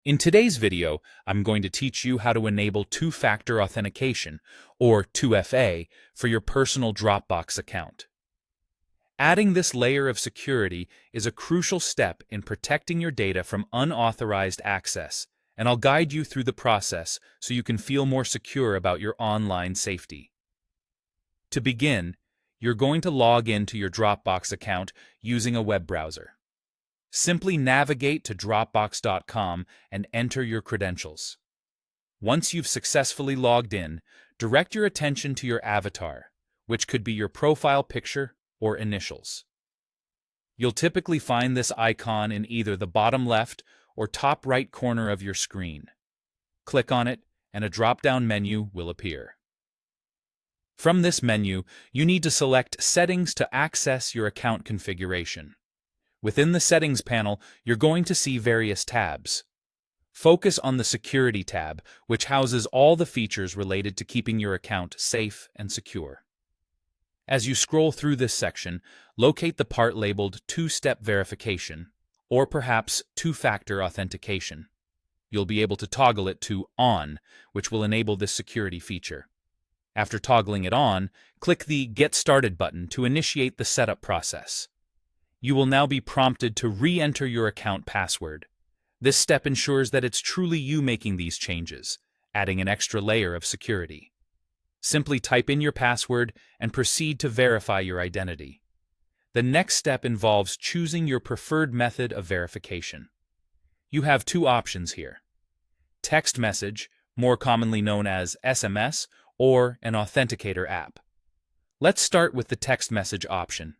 In today's video, I'm going to teach you how to enable two-factor authentication, or 2FA, for your personal Dropbox account. Adding this layer of security is a crucial step in protecting your data from unauthorized access, and I'll guide you through the process so you can feel more secure about your online safety. To begin, you're going to log into your Dropbox account using a web browser. Simply navigate to Dropbox.com and enter your credentials. Once you've successfully logged in, direct your attention to your avatar, which could be your profile picture or initials. You'll typically find this icon in either the bottom left or top right corner of your screen. Click on it, and a drop-down menu will appear. From this menu, you need to select Settings to access your account configuration. Within the Settings panel, you're going to see various tabs. Focus on the Security tab, which houses all the features related to keeping your account safe and secure. As you scroll through this section, locate the part labeled Two-Step Verification, or perhaps Two-Factor Authentication. You'll be able to toggle it to On, which will enable this security feature. After toggling it on, click the Get Started button to initiate the setup process. You will now be prompted to re-enter your account password. This step ensures that it's truly you making these changes, adding an extra layer of security. Simply type in your password and proceed to verify your identity. The next step involves choosing your preferred method of verification. You have two options here: text message, more commonly known as SMS, or an authenticator app. Let's start with the text message option.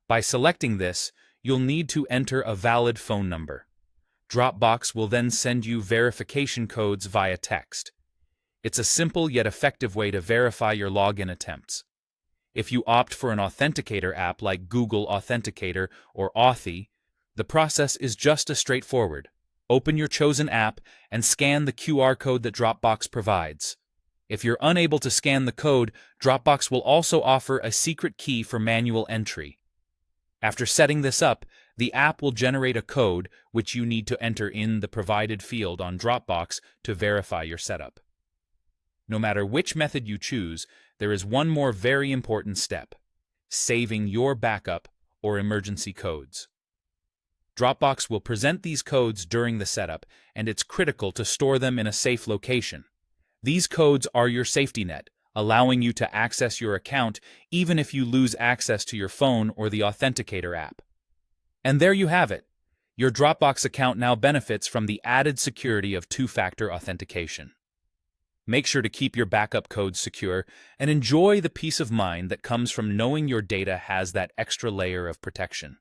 By selecting this, you'll need to enter a valid phone number. Dropbox will then send you verification codes via text. It's a simple yet effective way to verify your login attempts. If you opt for an authenticator app like Google Authenticator or Authy, the process is just as straightforward. Open your chosen app and scan the QR code that Dropbox provides. If you're unable to scan the code, Dropbox will also offer a secret key for manual entry. After setting this up, the app will generate a code which you need to enter in the provided field on Dropbox to verify your setup. No matter which method you choose, there is one more very important step: saving your backup or emergency codes. Dropbox will present these codes during the setup, and it's critical to store them in a safe location. These codes are your safety net, allowing you to access your account even if you lose access to your phone or the Authenticator app. And there you have it. Your Dropbox account now benefits from the added security of two-factor authentication. Make sure to keep your backup codes secure and enjoy the peace of mind that comes from knowing your data has that extra layer of protection.